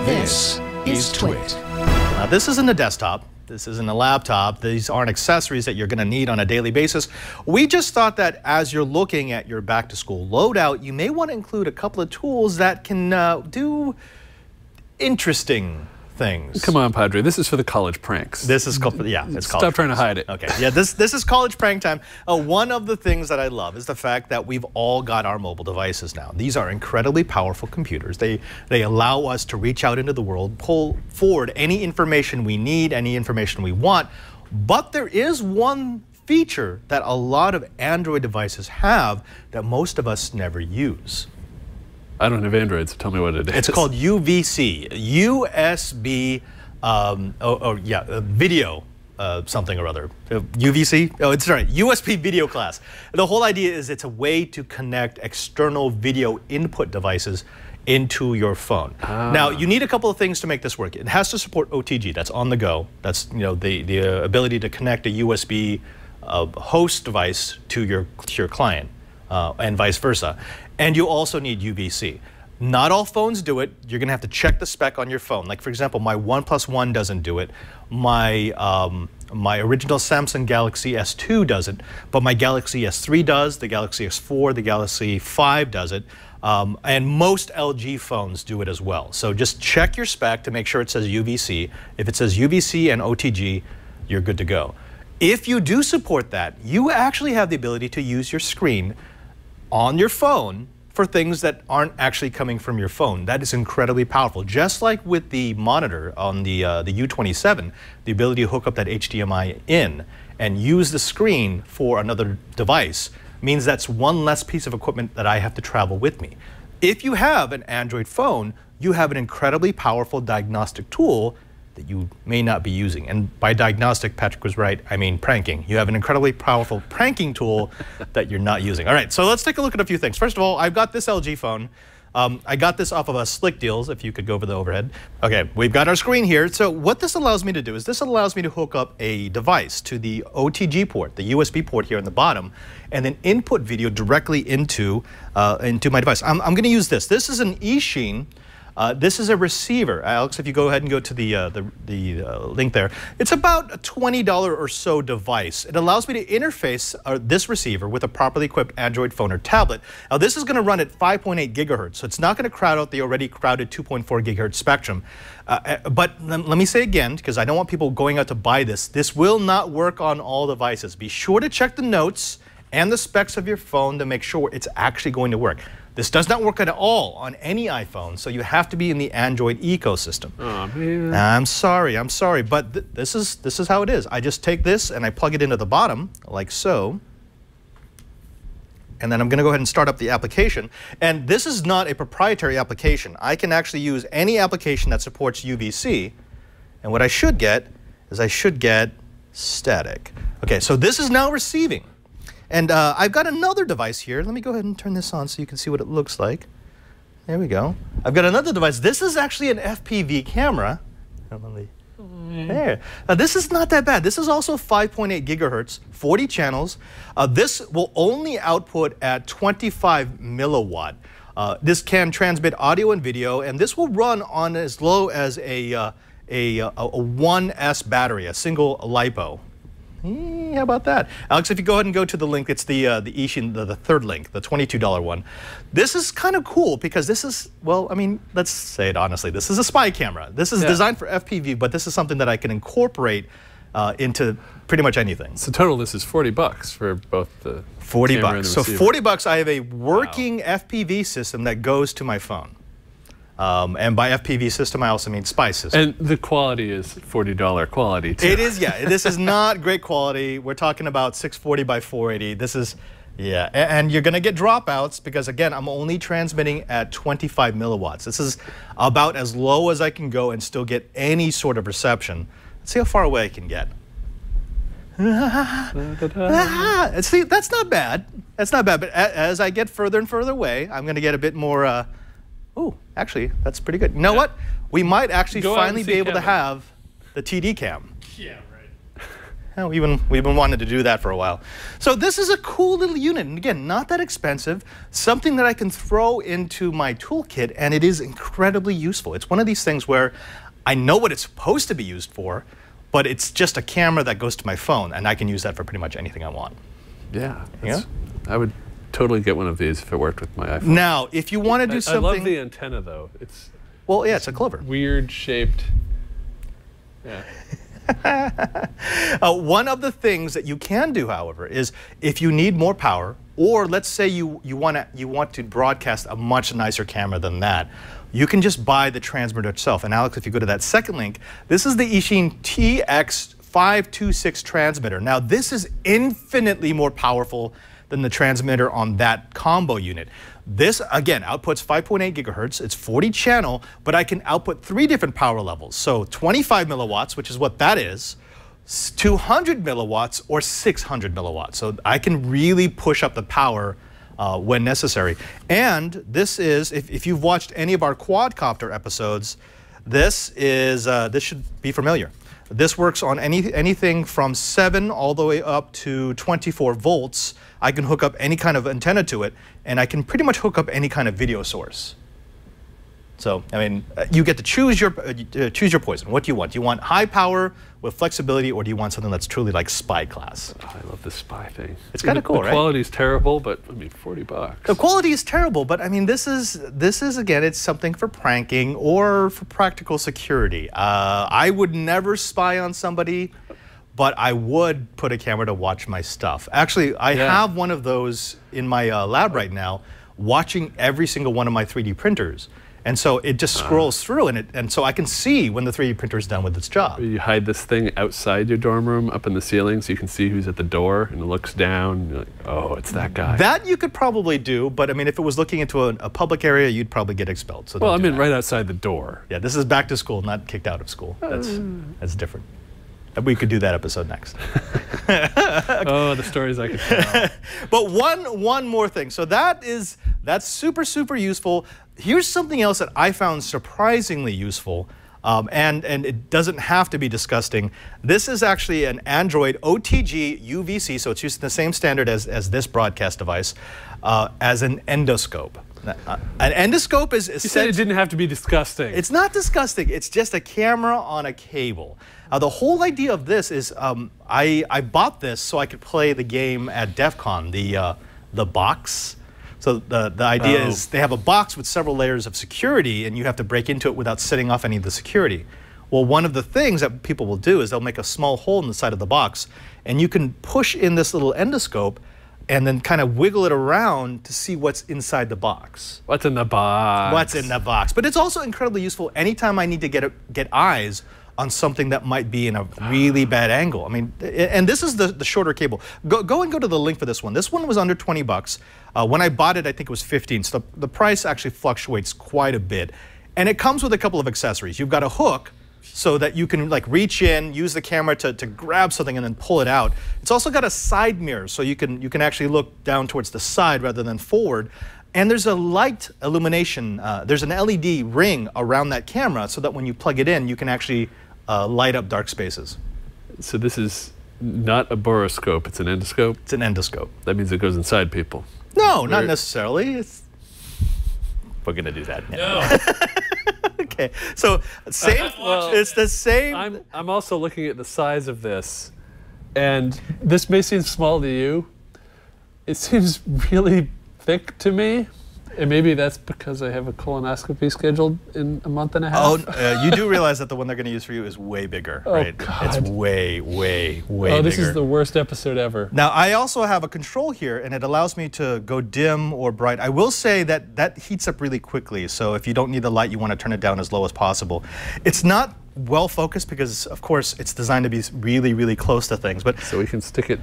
This is TWiT. Now, this isn't a desktop. This isn't a laptop. These aren't accessories that you're going to need on a daily basis. We just thought that as you're looking at your back-to-school loadout, you may want to include a couple of tools that can do interesting things. Come on, Padre. This is for the college pranks. This is, yeah, it's college. Stop trying to hide it. Okay, yeah, this is college prank time. One of the things that I love is the fact that we've all got our mobile devices now. These are incredibly powerful computers. They allow us to reach out into the world, pull forward any information we need, any information we want. But there is one feature that a lot of Android devices have that most of us never use. I don't have Android, so tell me what it is. It's called UVC, USB, video something or other. UVC? Oh, it's right, USB video class. The whole idea is it's a way to connect external video input devices into your phone. Now, you need a couple of things to make this work. It has to support OTG, that's on the go. That's the ability to connect a USB host device to your client. And vice versa. And you also need UVC. Not all phones do it. You're going to have to check the spec on your phone. Like, for example, my OnePlus One doesn't do it. My original Samsung Galaxy S2 doesn't, but my Galaxy S3 does, the Galaxy S4, the Galaxy 5 does it, and most LG phones do it as well. So just check your spec to make sure it says UVC. If it says UVC and OTG, you're good to go. If you do support that, you actually have the ability to use your screen on your phone for things that aren't actually coming from your phone. That is incredibly powerful. Just like with the monitor on the U27, the ability to hook up that HDMI in and use the screen for another device means that's one less piece of equipment that I have to travel with me. If you have an Android phone, you have an incredibly powerful diagnostic tool that you may not be using. And by diagnostic, Patrick was right, I mean pranking. You have an incredibly powerful pranking tool that you're not using. All right, so let's take a look at a few things. First of all, I've got this LG phone. I got this off of a Slick Deals, if you could go over the overhead. Okay, we've got our screen here. So what this allows me to do is this allows me to hook up a device to the OTG port, the USB port here on the bottom, and then input video directly into my device. I'm going to use this. This is an eSheen. This is a receiver. Alex, if you go ahead and go to the link there, it's about a $20 or so device. It allows me to interface this receiver with a properly equipped Android phone or tablet. Now, this is going to run at 5.8 gigahertz, so it's not going to crowd out the already crowded 2.4 gigahertz spectrum. But let me say again, because I don't want people going out to buy this, this will not work on all devices. Be sure to check the notes and the specs of your phone to make sure it's actually going to work. This does not work at all on any iPhone, so you have to be in the Android ecosystem. Oh, man. I'm sorry, but this is how it is. I just take this and I plug it into the bottom, like so. And then I'm going to go ahead and start up the application. And this is not a proprietary application. I can actually use any application that supports UVC. And what I should get is I should get static. Okay, so this is now receiving. And I've got another device here. Let me go ahead and turn this on so you can see what it looks like. There we go. I've got another device. This is actually an FPV camera. There. This is not that bad. This is also 5.8 gigahertz, 40 channels. This will only output at 25 milliwatt. This can transmit audio and video, and this will run on as low as a 1S battery, a single LiPo. How about that? Alex, if you go ahead and go to the link, it's the eSheen, the third link, the $22 one. This is kind of cool because this is, well, I mean, let's say it honestly, this is a spy camera. This is designed for FPV, but this is something that I can incorporate into pretty much anything. So total, this is 40 bucks for both the 40 camera bucks. and the So receiver. 40 bucks, I have a working FPV system that goes to my phone. And by FPV system, I also mean spy system. And the quality is $40 quality, too. It is, yeah. This is not great quality. We're talking about 640 by 480. This is, yeah. And you're going to get dropouts because, again, I'm only transmitting at 25 milliwatts. This is about as low as I can go and still get any sort of reception. Let's see how far away I can get. See, that's not bad. That's not bad. But as I get further and further away, I'm going to get a bit more... oh, actually, that's pretty good. You know what? We might actually finally be able to have the TD cam. Yeah, we've been wanting to do that for a while. So this is a cool little unit, and again, not that expensive, something that I can throw into my toolkit, and it is incredibly useful. It's one of these things where I know what it's supposed to be used for, but it's just a camera that goes to my phone, and I can use that for pretty much anything I want. Yeah. Yeah? I would totally get one of these if it worked with my iPhone. Now, if you want to do something... I love the antenna, though. It's it's a Clover. Weird shaped. Yeah. One of the things that you can do, however, is if you need more power, or let's say you want to broadcast a much nicer camera than that, you can just buy the transmitter itself. And Alex, if you go to that second link, this is the Eachine TX526 transmitter. Now, this is infinitely more powerful than the transmitter on that combo unit. This, again, outputs 5.8 gigahertz. It's 40 channel, but I can output 3 different power levels. So 25 milliwatts, which is what that is, 200 milliwatts, or 600 milliwatts. So I can really push up the power when necessary. And this is, if you've watched any of our quadcopter episodes, this should be familiar. This works on anything from 7 all the way up to 24 volts. I can hook up any kind of antenna to it, and I can pretty much hook up any kind of video source. So, I mean, you get to choose your poison. What do you want? Do you want high power with flexibility, or do you want something that's truly like spy class? Oh, I love the spy thing. It's kind of cool, right? The quality's terrible, but I mean, $40. The quality is terrible, but I mean, this is again, it's something for pranking or for practical security. I would never spy on somebody, but I would put a camera to watch my stuff. Actually, I have one of those in my lab right now, watching every single one of my 3D printers. And so it just scrolls through, and so I can see when the 3D printer is done with its job. You hide this thing outside your dorm room, up in the ceiling, so you can see who's at the door, and it looks down, and you're like, oh, it's that guy. That you could probably do, but I mean, if it was looking into a public area, you'd probably get expelled. So well, I mean, right outside the door. Yeah, this is back to school, not kicked out of school. That's different. We could do that episode next. Oh, the stories I could tell. But one more thing. So that's super, super useful. Here's something else that I found surprisingly useful, and it doesn't have to be disgusting. This is actually an Android OTG UVC, so it's using the same standard as this broadcast device, as an endoscope. An endoscope is... You said it didn't have to be disgusting. It's not disgusting. It's just a camera on a cable. The whole idea of this is I bought this so I could play the game at DEF CON, the box. So the idea is they have a box with several layers of security, and you have to break into it without setting off any of the security. Well, one of the things that people will do is they'll make a small hole in the side of the box, and you can push in this little endoscope and then kind of wiggle it around to see what's inside the box. What's in the box? What's in the box. But it's also incredibly useful anytime I need to get eyes on something that might be in a really bad angle. I mean, and this is the shorter cable. Go to the link for this one. This one was under 20 bucks. When I bought it, I think it was 15. So the price actually fluctuates quite a bit. And it comes with a couple of accessories. You've got a hook so that you can like reach in, use the camera to grab something and then pull it out. It's also got a side mirror, so you can actually look down towards the side rather than forward. And there's a light illumination. There's an LED ring around that camera so that when you plug it in, you can actually light up dark spaces. So this is not a boroscope, it's an endoscope? It's an endoscope. That means it goes inside people. No, not necessarily. We're going to do that now. No. Okay, so same. It's the same. I'm also looking at the size of this, and this may seem small to you. It seems really thick to me, and maybe that's because I have a colonoscopy scheduled in a month and a half. Oh, you do realize that the one they're going to use for you is way bigger, right? God. It's way bigger. Oh, this is the worst episode ever. Now, I also have a control here, and it allows me to go dim or bright. I will say that heats up really quickly, so if you don't need the light, you want to turn it down as low as possible. It's not well focused because, of course, it's designed to be really, really close to things. But so we can stick it.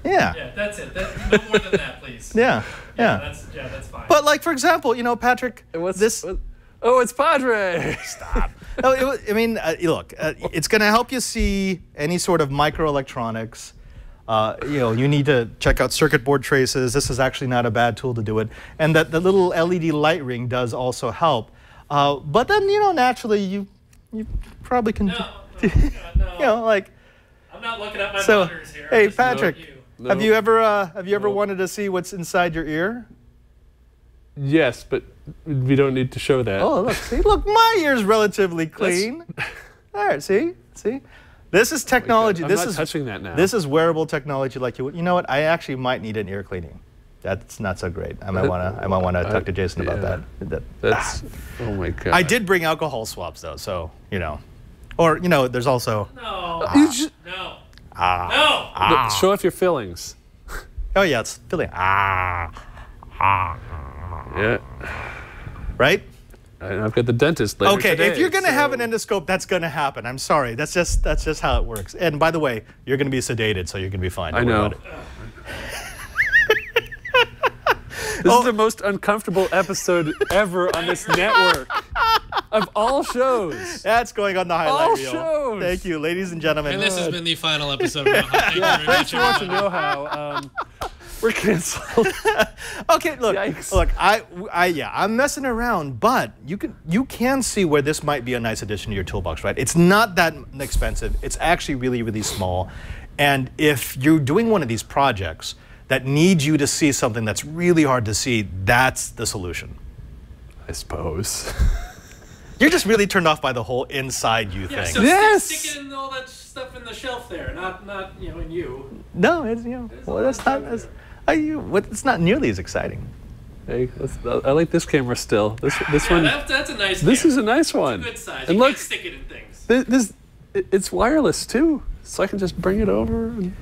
Yeah. Yeah, that's it. No more than that, please. Yeah. That's fine. But like, for example, you know, Patrick, Oh, it's Padre. Stop. No, I mean, look, it's going to help you see any sort of microelectronics. You know, you need to check out circuit board traces. This is actually not a bad tool to do it. And that the little LED light ring does also help. But then, you know, naturally, you probably can, No. you know, like. I'm I'm not looking at my So, monitors here. hey, I'm just looking at Patrick, you. No. have you ever No. wanted to see what's inside your ear? Yes, but we don't need to show that. Oh, look, see, look, my ear's relatively clean. All right, see. This is technology. I'm this not is touching that now. This is wearable technology. Like you know what? I actually might need an ear cleaning. That's not so great. I might wanna talk to Jason about that. That's. Oh my god. I did bring alcohol swabs though, so or there's also. No. No. No. Look, show off your fillings. Oh yeah, it's filling. Yeah. Right? And I've got the dentist later Okay, today, if you're gonna have an so- endoscope, that's gonna happen. I'm sorry. That's just how it works. And by the way, you're gonna be sedated, so you're gonna be fine. I Don't worry know. about it. This is the most uncomfortable episode ever on this network. Of all shows. That's going on the highlight All reel. shows. Thank you, ladies and gentlemen. And this has been the final episode of Know How. Thank you very much, Thanks for watching everybody. Know How. We're canceled. Okay, look, Yikes. look. I'm messing around, but you can see where this might be a nice addition to your toolbox, right? It's not that expensive. It's actually really, really small. And if you're doing one of these projects that needs you to see something that's really hard to see, that's the solution. I suppose. You're just really turned off by the whole inside you Yeah, thing. so Yes! stick it in all that stuff in the shelf there, not in you. No, it's well, that's not. It's not nearly as exciting. Hey, I like this camera still. This one. That's a nice. This camera. is a nice one. Good size. And You look, can stick it in things. it's wireless too, so I can just bring it over. And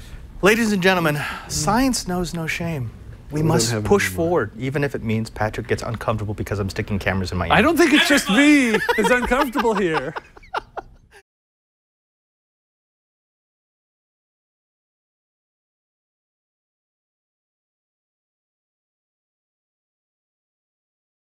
Ladies and gentlemen, science knows no shame. We don't must have push any more. forward, even if it means Patrick gets uncomfortable because I'm sticking cameras in my ear. I don't think it's just me that's uncomfortable here.